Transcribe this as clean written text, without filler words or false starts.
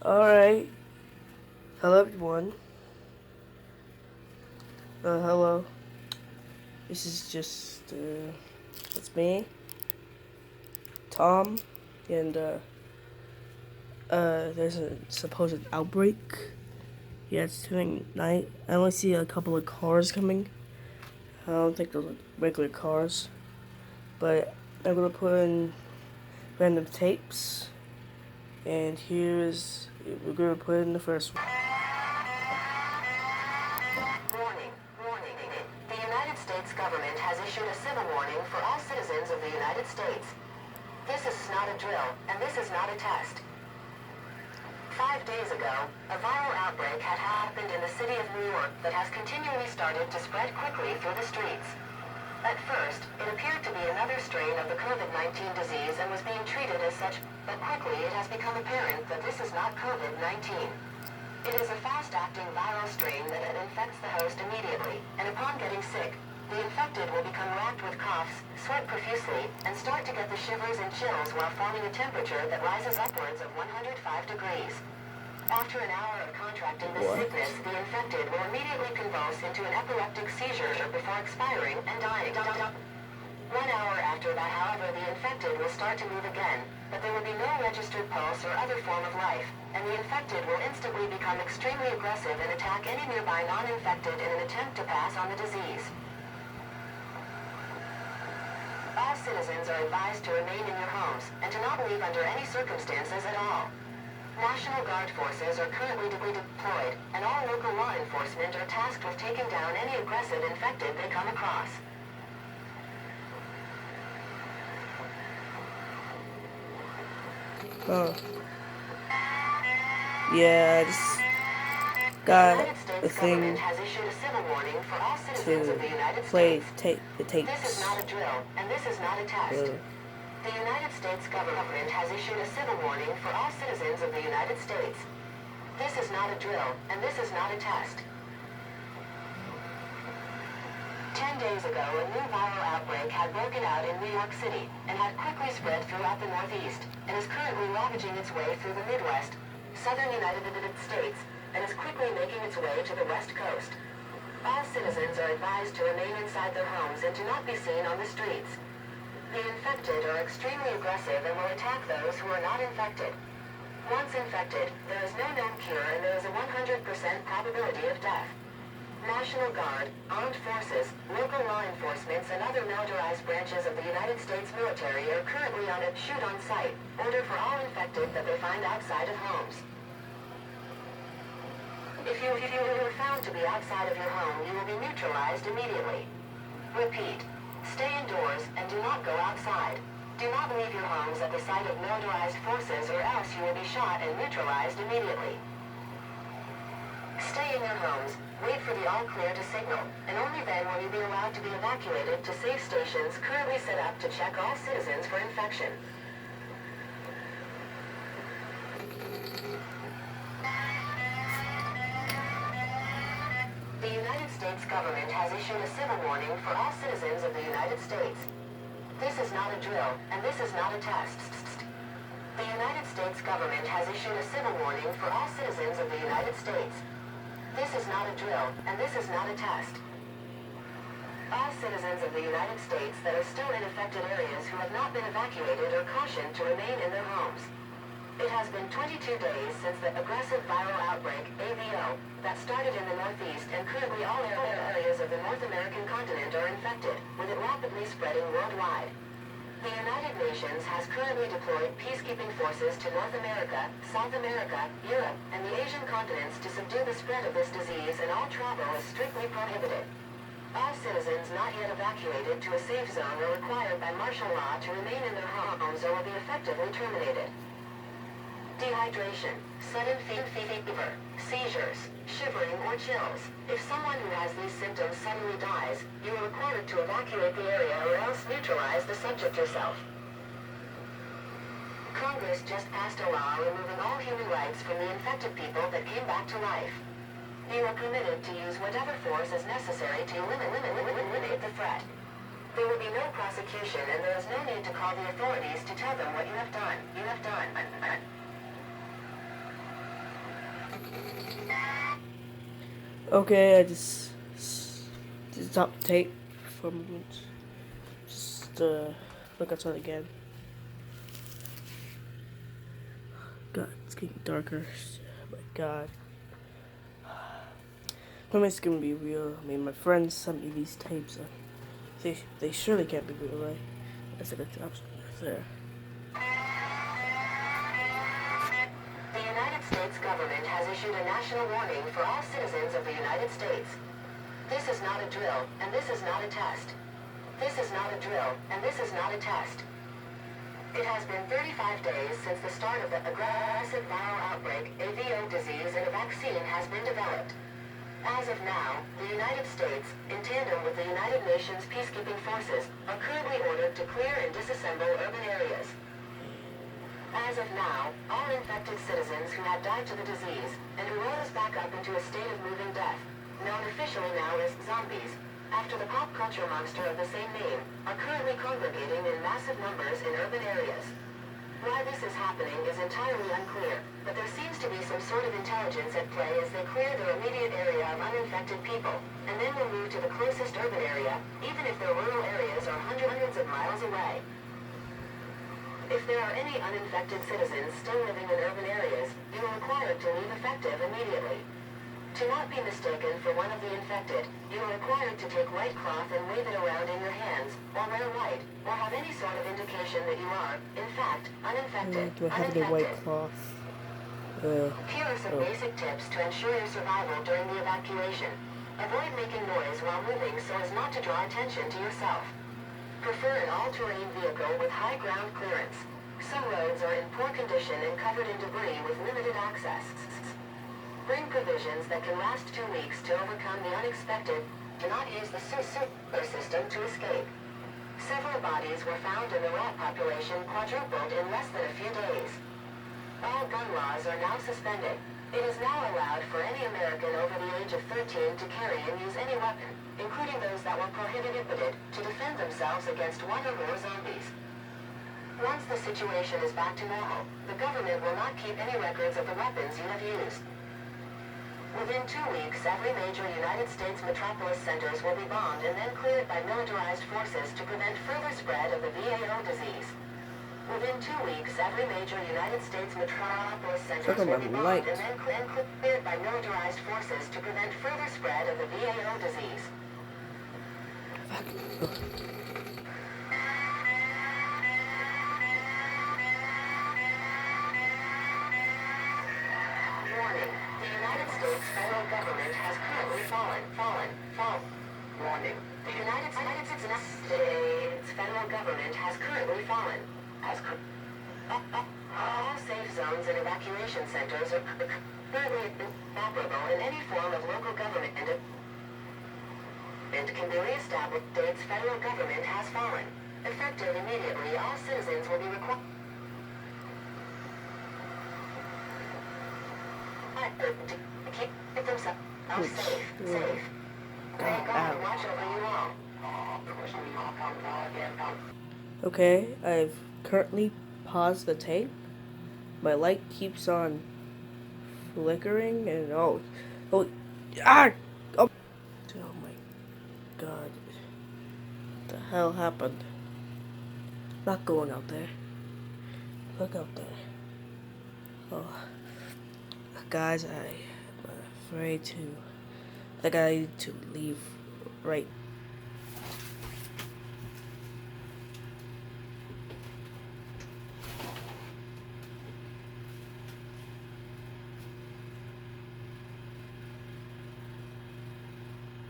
Alright. Hello, everyone. Hello. This is just, it's me, Tom, and, there's a supposed outbreak. Yeah, it's turning night. I only see a couple of cars coming. I don't think those are regular cars. But I'm gonna put in random tapes. And we're gonna put in the first one. Warning. The United States government has issued a civil warning for all citizens of the United States. This is not a drill, and this is not a test. 5 days ago, a viral outbreak had happened in the city of New York that has continually started to spread quickly through the streets. At first, it appeared to be another strain of the COVID-19 disease and was being treated as such, but quickly it has become apparent that this is not COVID-19. It is a fast-acting viral strain that infects the host immediately, and upon getting sick, the infected will become racked with coughs, sweat profusely, and start to get the shivers and chills while forming a temperature that rises upwards of 105 degrees. After an hour of contracting this sickness, the infected will immediately convulse into an epileptic seizure before expiring and dying. 1 hour after that, however, the infected will start to move again, but there will be no registered pulse or other form of life, and the infected will instantly become extremely aggressive and attack any nearby non-infected in an attempt to pass on the disease. All citizens are advised to remain in your homes and to not leave under any circumstances at all. National Guard forces are currently deployed, and all local law enforcement are tasked with taking down any aggressive infected they come across. Oh. Yeah, I just got a thing has issued a civil warning for all citizens of to the United play States. the tapes. This is not a drill, and this is not a test. The United States government has issued a civil warning for all citizens of the United States. This is not a drill, and this is not a test. 10 days ago, a new viral outbreak had broken out in New York City and had quickly spread throughout the Northeast and is currently ravaging its way through the Midwest, southern United States, and is quickly making its way to the West Coast. All citizens are advised to remain inside their homes and to not be seen on the streets. The infected are extremely aggressive and will attack those who are not infected. Once infected, there is no known cure and there is a 100% probability of death. National Guard, armed forces, local law enforcements, and other militarized branches of the United States military are currently on a shoot-on-sight order for all infected that they find outside of homes. If you are found to be outside of your home, you will be neutralized immediately. Repeat, stay indoors and do not go outside. Do not leave your homes at the sight of militarized forces or else you will be shot and neutralized immediately. Stay in your homes, wait for the all-clear to signal, and only then will you be allowed to be evacuated to safe stations currently set up to check all citizens for infection. The United States government has issued a civil warning for all citizens of the United States. This is not a drill, and this is not a test. The United States government has issued a civil warning for all citizens of the United States. This is not a drill, and this is not a test. All citizens of the United States that are still in affected areas who have not been evacuated are cautioned to remain in their homes. It has been 22 days since the aggressive viral outbreak, AVO, that started in the Northeast, and currently all areas of the North American continent are infected, with it rapidly spreading worldwide. The United Nations has currently deployed peacekeeping forces to North America, South America, Europe, and the Asian continents to subdue the spread of this disease, and all travel is strictly prohibited. All citizens not yet evacuated to a safe zone are required by martial law to remain in their homes or will be effectively terminated. Dehydration, sudden fever, seizures, shivering or chills. If someone who has these symptoms suddenly dies, you are required to evacuate the area or else neutralize the subject yourself. Congress just passed a law removing all human rights from the infected people that came back to life. You are permitted to use whatever force is necessary to eliminate the threat. There will be no prosecution and there is no need to call the authorities to tell them what you have done. Okay, I just stop the tape for a moment. Just look outside again. God, it's getting darker. Oh my God. When it's gonna be real? I mean, my friends sent me these tapes. They surely can't be real, right? That's a good job there. The United States government has issued a national warning for all citizens of the United States. This is not a drill, and this is not a test. This is not a drill, and this is not a test. It has been 35 days since the start of the aggressive viral outbreak, AVO disease, and a vaccine has been developed. As of now, the United States, in tandem with the United Nations peacekeeping forces, are currently ordered to clear and disassemble urban areas. As of now, all infected citizens who had died to the disease, and who rose back up into a state of moving death, known officially now as zombies, after the pop culture monster of the same name, are currently congregating in massive numbers in urban areas. Why this is happening is entirely unclear, but there seems to be some sort of intelligence at play as they clear their immediate area of uninfected people, and then will move to the closest urban area, even if their rural areas are hundreds of miles away. If there are any uninfected citizens still living in urban areas, you are required to leave effective immediately. To not be mistaken for one of the infected, you are required to take white cloth and wave it around in your hands, or wear white, or have any sort of indication that you are, in fact, uninfected. Do I have any white cloth? Here are some basic tips to ensure your survival during the evacuation. Avoid making noise while moving so as not to draw attention to yourself. Prefer an all-terrain vehicle with high ground clearance. Some roads are in poor condition and covered in debris with limited access. Bring provisions that can last 2 weeks to overcome the unexpected. Do not use the sewer system to escape. Several bodies were found and the rat population quadrupled in less than a few days. All gun laws are now suspended. It is now allowed for any American over the age of 13 to carry and use any weapon, including those that were prohibited, to defend themselves against one or more zombies. Once the situation is back to normal, the government will not keep any records of the weapons you have used. Within 2 weeks, every major United States metropolis centers will be bombed and then cleared by militarized forces to prevent further spread of the VAO disease. Within 2 weeks, every major United States metropolis centers will be bombed and then cleared by militarized forces to prevent further spread of the VAO disease. Warning. The United States federal government has currently fallen. Warning. The United States federal government has currently fallen. All safe zones and evacuation centers are currently operable in any form of local government and can be reestablished. States federal government has fallen. Effective immediately, all citizens will be required to keep themselves safe. May God watch over you all. Okay, I've currently paused the tape. My light keeps on flickering and oh my God, what the hell happened? Not going out there. Look out there. Oh, guys, I'm afraid to. I think I need to leave right